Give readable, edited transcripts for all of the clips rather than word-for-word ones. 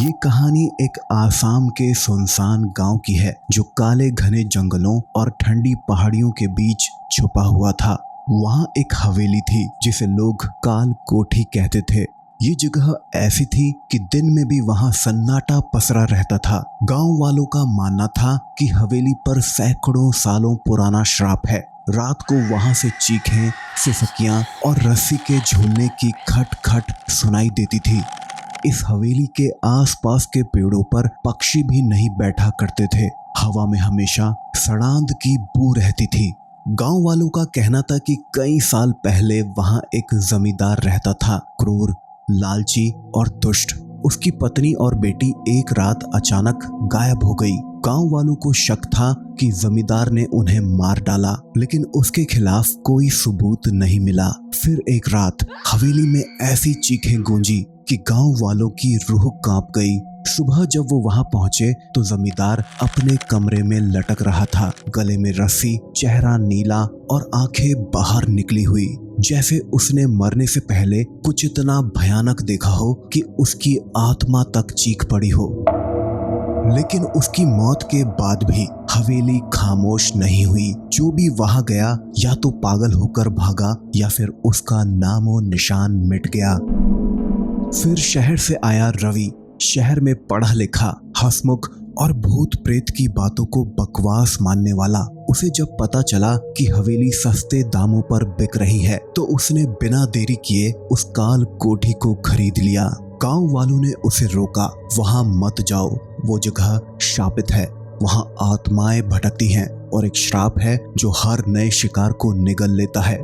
ये कहानी एक आसाम के सुनसान गांव की है जो काले घने जंगलों और ठंडी पहाड़ियों के बीच छुपा हुआ था। वहाँ एक हवेली थी जिसे लोग काल कोठी कहते थे। ये जगह ऐसी थी कि दिन में भी वहाँ सन्नाटा पसरा रहता था। गांव वालों का मानना था कि हवेली पर सैकड़ों सालों पुराना श्राप है। रात को वहाँ से चीखें, सिसकियां और रस्सी के झूलने की खट खट सुनाई देती थी। इस हवेली के आसपास के पेड़ों पर पक्षी भी नहीं बैठा करते थे। हवा में हमेशा सड़ांध की बू रहती थी। गांव वालों का कहना था कि कई साल पहले वहां एक जमींदार रहता था, क्रूर, लालची और दुष्ट। उसकी पत्नी और बेटी एक रात अचानक गायब हो गई। गांव वालों को शक था कि जमींदार ने उन्हें मार डाला, लेकिन उसके खिलाफ कोई सबूत नहीं मिला। फिर एक रात हवेली में ऐसी चीखें गूंजी कि गांव वालों की रूह कांप गई। सुबह जब वो वहां पहुंचे तो जमींदार अपने कमरे में लटक रहा था, गले में रस्सी, चेहरा नीला और आंखें बाहर निकली हुई, जैसे उसने मरने से पहले कुछ इतना भयानक देखा हो कि उसकी आत्मा तक चीख पड़ी हो। लेकिन उसकी मौत के बाद भी हवेली खामोश नहीं हुई। जो भी वहां गया या तो पागल होकर भागा या फिर उसका नामो निशान मिट गया। फिर शहर से आया रवि, शहर में पढ़ा लिखा, हंसमुख और भूत प्रेत की बातों को बकवास मानने वाला। उसे जब पता चला कि हवेली सस्ते दामों पर बिक रही है तो उसने बिना देरी किए उस काल कोठी को खरीद लिया। गांव वालों ने उसे रोका, वहां मत जाओ, वो जगह शापित है, वहां आत्माएं भटकती हैं और एक श्राप है जो हर नए शिकार को निगल लेता है।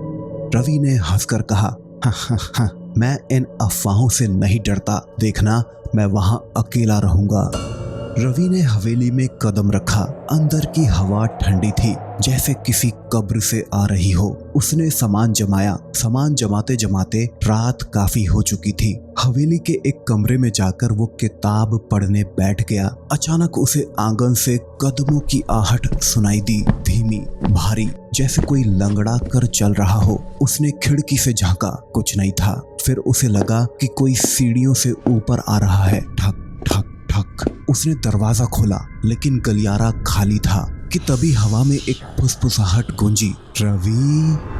रवि ने हंसकर कहा, हाँ, मैं इन अफवाहों से नहीं डरता, देखना मैं वहां अकेला रहूंगा। रवि ने हवेली में कदम रखा। अंदर की हवा ठंडी थी, जैसे किसी कब्र से आ रही हो। उसने सामान जमाया। सामान जमाते जमाते रात काफी हो चुकी थी। हवेली के एक कमरे में जाकर वो किताब पढ़ने बैठ गया। अचानक उसे आंगन से कदमों की आहट सुनाई दी, धीमी, भारी, जैसे कोई लंगड़ा कर चल रहा हो। उसने खिड़की से झांका, कुछ नहीं था। फिर उसे लगा कि कोई सीढ़ियों से ऊपर आ रहा है। ठक ठक ठक। उसने दरवाजा खोला, लेकिन गलियारा खाली था कि तभी हवा में एक फुसफुसाहट गूंजी, रवि।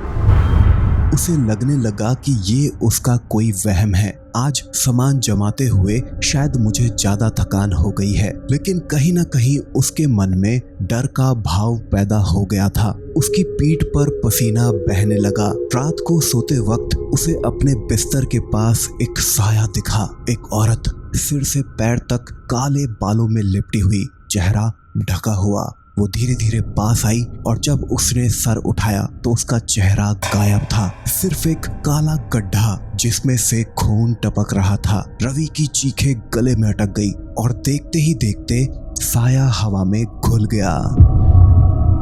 उसे लगने लगा कि ये उसका कोई वहम है। आज सामान जमाते हुए शायद मुझे ज्यादा थकान हो गई है। लेकिन कहीं ना कहीं उसके मन में डर का भाव पैदा हो गया था। उसकी पीठ पर पसीना बहने लगा। रात को सोते वक्त उसे अपने बिस्तर के पास एक साया दिखा। एक औरत, सिर से पैर तक काले बालों में लिपटी हुई, चेहरा ढका हुआ। वो धीरे धीरे पास आई और जब उसने सर उठाया तो उसका चेहरा गायब था। सिर्फ एक काला गड्ढा जिसमें से खून टपक रहा था। रवि की चीखें गले में अटक गई और देखते ही देखते साया हवा में घुल गया।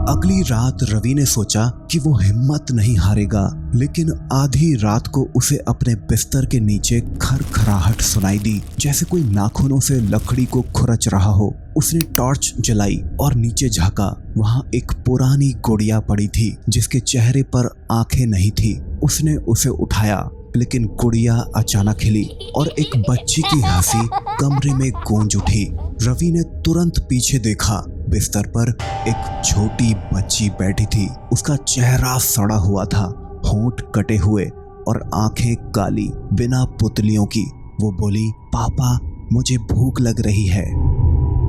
अगली रात रवि ने सोचा कि वो हिम्मत नहीं हारेगा, लेकिन आधी रात को उसे अपने बिस्तर के नीचे खरखराहट सुनाई दी, जैसे कोई नाखूनों से लकड़ी को खुरच रहा हो। उसने टॉर्च जलाई और नीचे झांका। वहां एक पुरानी गुड़िया पड़ी थी जिसके चेहरे पर आंखें नहीं थी। उसने उसे उठाया, लेकिन गुड़िया अचानक हिली और एक बच्ची की हंसी कमरे में गूंज उठी। रवि ने तुरंत पीछे देखा। बिस्तर पर एक छोटी बच्ची बैठी थी। उसका चेहरा सड़ा हुआ था, होंठ कटे हुए और आंखें काली, बिना पुतलियों की। वो बोली, पापा, मुझे भूख लग रही है।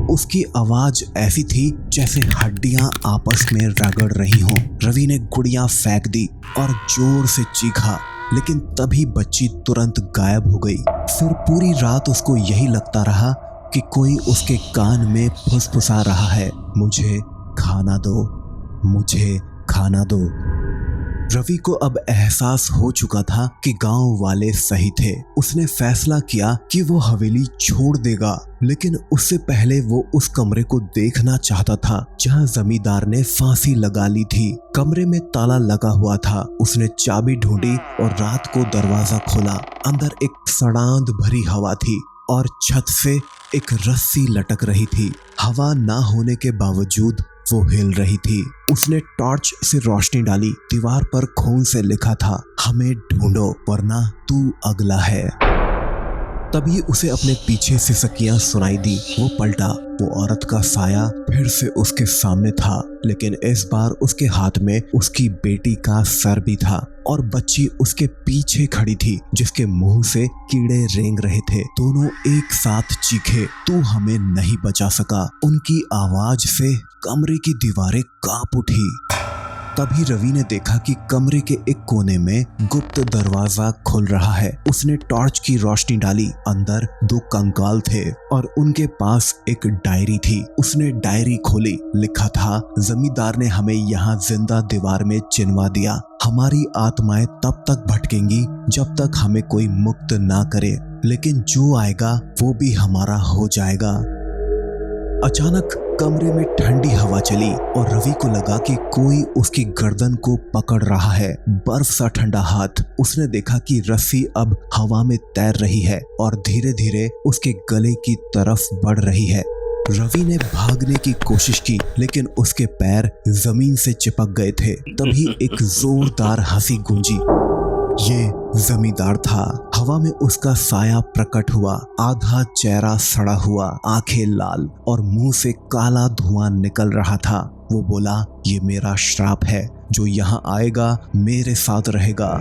उसकी आवाज ऐसी थी जैसे हड्डियां आपस में रगड़ रही हों। रवि ने गुड़िया फेंक दी और जोर से चीखा, लेकिन तभी बच्ची तुरंत गायब हो गई। फिर पूरी रात उसको यही लगता रहा कि कोई उसके कान में फुसफुसा रहा है, मुझे खाना दो, मुझे खाना दो। रवि को अब एहसास हो चुका था कि गांव वाले सही थे। उसने फैसला किया कि वो हवेली छोड़ देगा, लेकिन उससे पहले वो उस कमरे को देखना चाहता था जहां जमींदार ने फांसी लगा ली थी। कमरे में ताला लगा हुआ था। उसने चाबी ढूंढी और रात को दरवाजा खोला। अंदर एक सड़ांध भरी हवा थी और छत से एक रस्सी लटक रही थी। हवा ना होने के बावजूद वो हिल रही थी। उसने टॉर्च से रोशनी डाली। दीवार पर खून से लिखा था, हमें ढूंढो वरना तू अगला है। तभी उसे अपने पीछे सिसकियां सुनाई दी। वो पलटा, वो औरत का साया फिर से उसके सामने था, लेकिन इस बार उसके हाथ में उसकी बेटी का सर भी था और बच्ची उसके पीछे खड़ी थी जिसके मुंह से कीड़े रेंग रहे थे। दोनों एक साथ चीखे, तू हमें नहीं बचा सका। उनकी आवाज से कमरे की दीवारें कांप उठी। तभी रवि ने देखा कि कमरे के एक कोने में गुप्त दरवाजा खुल रहा है। उसने टॉर्च की रोशनी डाली। अंदर 2 कंकाल थे और उनके पास एक डायरी थी। उसने डायरी खोली। लिखा था, जमींदार ने हमें यहाँ जिंदा दीवार में चिनवा दिया। हमारी आत्माएं तब तक भटकेंगी जब तक हमें कोई मुक्त ना करे, लेकिन जो आएगा वो भी हमारा हो जाएगा। अचानक कमरे में ठंडी हवा चली और रवि को लगा कि कोई उसकी गर्दन को पकड़ रहा है, बर्फ सा ठंडा हाथ। उसने देखा कि रस्सी अब हवा में तैर रही है और धीरे धीरे उसके गले की तरफ बढ़ रही है। रवि ने भागने की कोशिश की, लेकिन उसके पैर जमीन से चिपक गए थे। तभी एक जोरदार हंसी गूंजी। ये जमींदार था। हवा में उसका साया प्रकट हुआ। आधा चेहरा सड़ा हुआ, आंखें लाल और मुंह से काला धुआं निकल रहा था। वो बोला, ये मेरा श्राप है, जो यहाँ आएगा मेरे साथ रहेगा।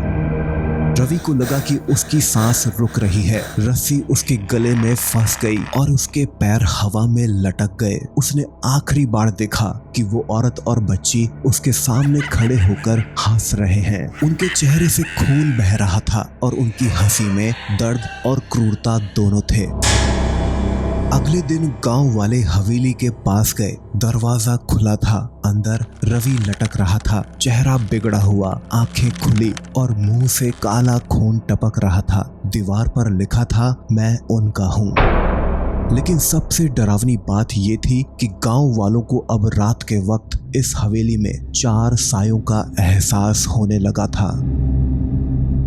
रवि को लगा कि उसकी सांस रुक रही है। रस्सी उसके गले में फंस गई और उसके पैर हवा में लटक गए। उसने आखिरी बार देखा कि वो औरत और बच्ची उसके सामने खड़े होकर हंस रहे हैं। उनके चेहरे से खून बह रहा था और उनकी हंसी में दर्द और क्रूरता दोनों थे। अगले दिन गांव वाले हवेली के पास गए। दरवाजा खुला था। अंदर रवि लटक रहा था, चेहरा बिगड़ा हुआ, आंखें खुली और मुंह से काला खून टपक रहा था। दीवार पर लिखा था, मैं उनका हूँ। लेकिन सबसे डरावनी बात ये थी कि गांव वालों को अब रात के वक्त इस हवेली में 4 सायों का एहसास होने लगा था।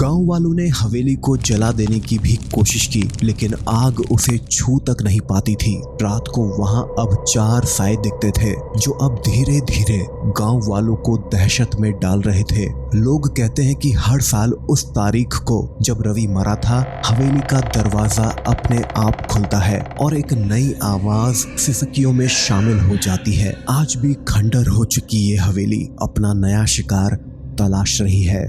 गांव वालों ने हवेली को जला देने की भी कोशिश की, लेकिन आग उसे छू तक नहीं पाती थी। रात को वहां अब 4 साए दिखते थे, जो अब धीरे धीरे गांव वालों को दहशत में डाल रहे थे। लोग कहते हैं कि हर साल उस तारीख को जब रवि मरा था, हवेली का दरवाजा अपने आप खुलता है और एक नई आवाज सिसकियों में शामिल हो जाती है। आज भी खंडर हो चुकी ये हवेली अपना नया शिकार तलाश रही है।